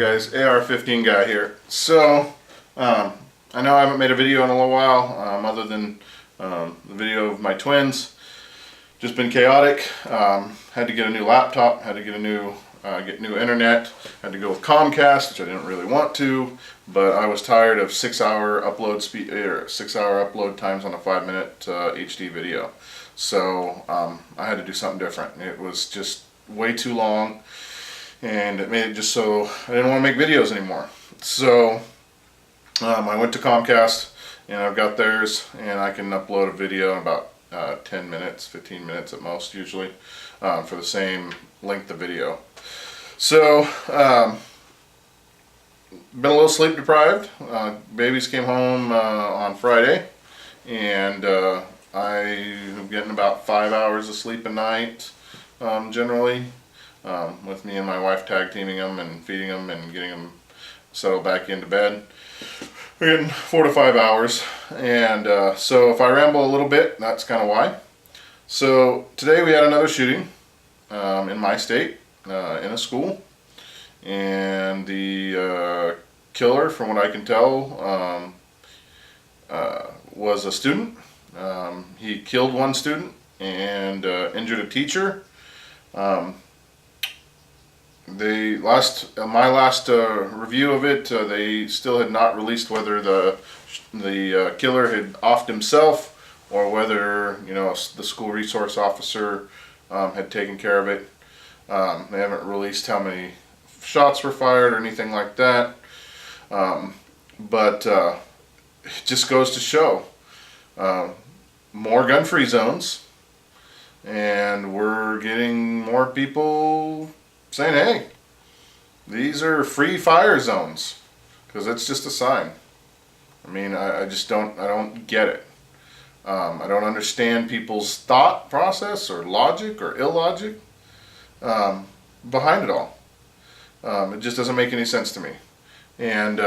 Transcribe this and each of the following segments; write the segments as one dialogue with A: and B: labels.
A: guys, AR-15 guy here. So, I know I haven't made a video in a little while, other than the video of my twins. Just been chaotic. Had to get a new laptop, had to get a new get new internet, had to go with Comcast, which I didn't really want to, but I was tired of 6-hour upload speed, 6-hour upload times on a 5-minute HD video. So I had to do something different. It was just way too long, and it made it just so I didn't want to make videos anymore. So I went to Comcast, and I've got theirs, and I can upload a video in about 10 minutes, 15 minutes at most usually, for the same length of video. So been a little sleep deprived. Babies came home on Friday, and I'm getting about 5 hours of sleep a night generally, with me and my wife tag teaming them and feeding them and getting them settled back into bed. We're getting 4 to 5 hours, and so if I ramble a little bit, that's kind of why. So today we had another shooting in my state, in a school, and the killer, from what I can tell, was a student. He killed one student and injured a teacher. My last review of it, they still had not released whether the killer had offed himself or whether, you know, the school resource officer had taken care of it. They haven't released how many shots were fired or anything like that. But it just goes to show more gun-free zones, and we're getting more people saying, hey, these are free fire zones, because it's just a sign. I mean, I don't get it. I don't understand people's thought process or logic or illogic behind it all. It just doesn't make any sense to me. And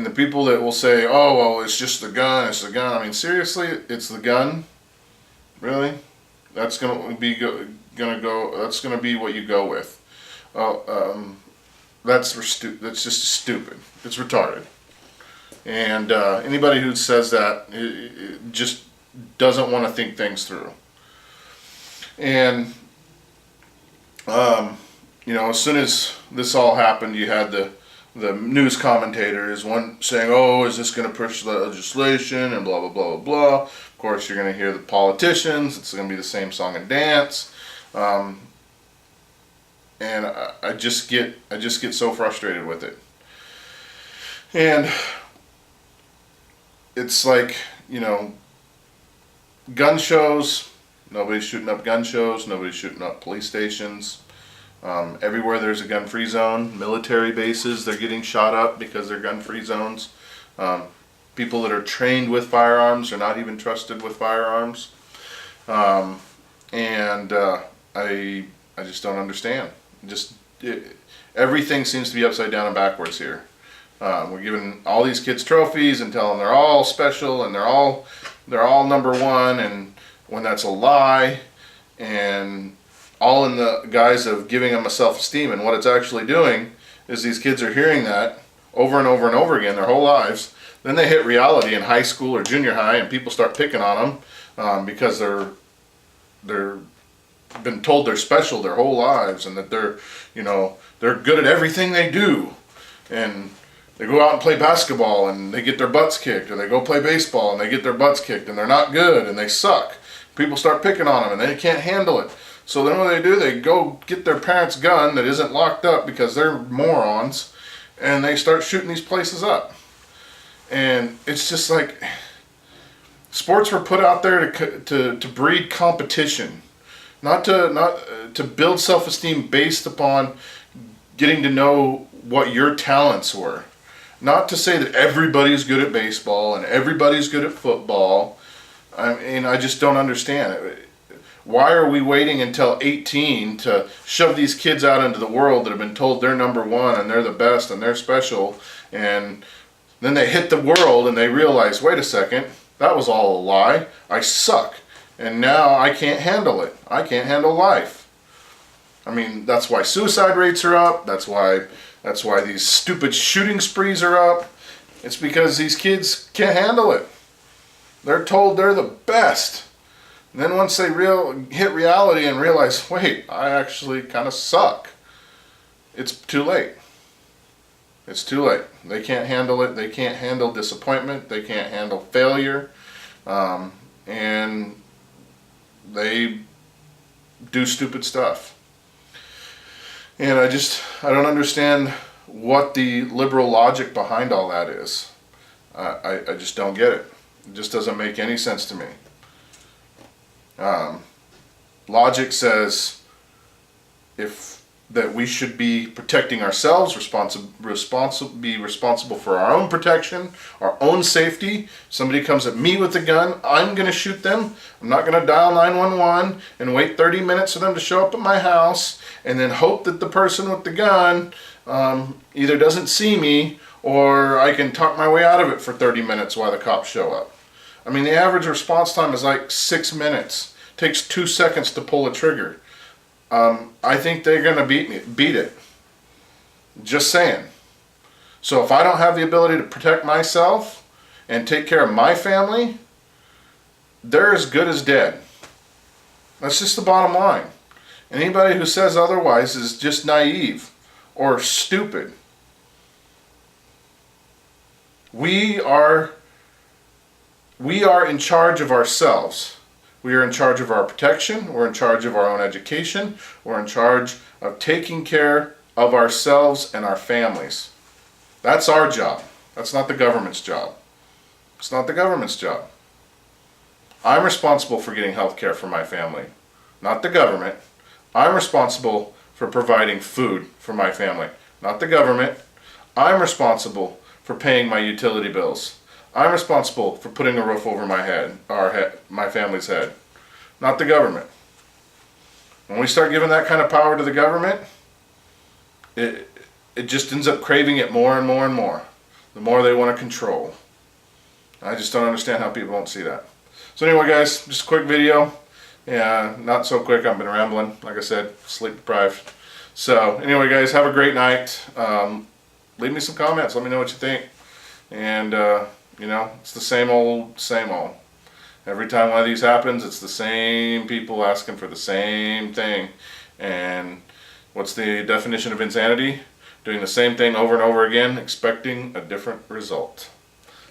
A: the people that will say, oh, well, it's just the gun, it's the gun. I mean, seriously, it's the gun? Really? That's gonna be that's gonna be what you go with. That's just stupid. It's retarded. And anybody who says that it just doesn't want to think things through. And you know, as soon as this all happened, you had the news commentators, one saying, oh, is this going to push legislation and blah blah blah blah blah. Of course, you're going to hear the politicians. It's going to be the same song and dance. And I just get so frustrated with it. And it's like, you know, gun shows, nobody's shooting up gun shows, nobody's shooting up police stations. Everywhere there's a gun-free zone, military bases, they're getting shot up because they're gun-free zones. People that are trained with firearms are not even trusted with firearms. And I just don't understand. Everything seems to be upside down and backwards here. We're giving all these kids trophies and telling them they're all special and they're all number one, and when that's a lie, and all in the guise of giving them a self-esteem. And what it's actually doing is these kids are hearing that over and over and over again their whole lives. Then they hit reality in high school or junior high, and people start picking on them because they're been told they're special their whole lives, and that they're good at everything they do. And they go out and play basketball and they get their butts kicked, or they go play baseball and they get their butts kicked, and they're not good and they suck. People start picking on them and they can't handle it. So then what do? They go get their parents' gun that isn't locked up because they're morons, and they start shooting these places up. And it's just like, sports were put out there to breed competition, not to build self-esteem based upon getting to know what your talents were. Not to say that everybody's good at baseball and everybody's good at football. I mean, I just don't understand it. Why are we waiting until 18 to shove these kids out into the world that have been told they're number one and they're the best and they're special, and then they hit the world and they realize, wait a second, that was all a lie. I suck, and now I can't handle it. I can't handle life. I mean, that's why suicide rates are up. That's why these stupid shooting sprees are up. It's because these kids can't handle it. They're told they're the best. And then once they hit reality and realize, wait, I actually kind of suck, it's too late. It's too late. They can't handle it. They can't handle disappointment. They can't handle failure. And they do stupid stuff. And I don't understand what the liberal logic behind all that is. I just don't get it. It just doesn't make any sense to me. Logic says that we should be protecting ourselves, be responsible for our own protection, our own safety. Somebody comes at me with a gun, I'm going to shoot them. I'm not going to dial 911 and wait 30 minutes for them to show up at my house and then hope that the person with the gun either doesn't see me or I can talk my way out of it for 30 minutes while the cops show up. I mean, the average response time is like 6 minutes. It takes 2 seconds to pull a trigger. I think they're going to beat it. Just saying. So if I don't have the ability to protect myself and take care of my family, they're as good as dead. That's just the bottom line. Anybody who says otherwise is just naive or stupid. We are in charge of ourselves. We are in charge of our protection. We're in charge of our own education. We're in charge of taking care of ourselves and our families. That's our job. That's not the government's job. It's not the government's job. I'm responsible for getting health care for my family, not the government. I'm responsible for providing food for my family, not the government. I'm responsible for paying my utility bills. I'm responsible for putting a roof over my family's head, not the government. When we start giving that kind of power to the government, it just ends up craving it more and more and more. The more they want to control. I just don't understand how people don't see that. So anyway, guys, just a quick video. Yeah, not so quick. I've been rambling. Like I said, sleep deprived. So anyway, guys, have a great night. Leave me some comments. Let me know what you think. And you know, it's the same old, same old. Every time one of these happens, it's the same people asking for the same thing. And what's the definition of insanity? Doing the same thing over and over again, expecting a different result.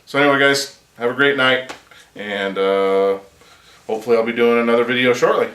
A: So anyway, guys, have a great night. And hopefully I'll be doing another video shortly.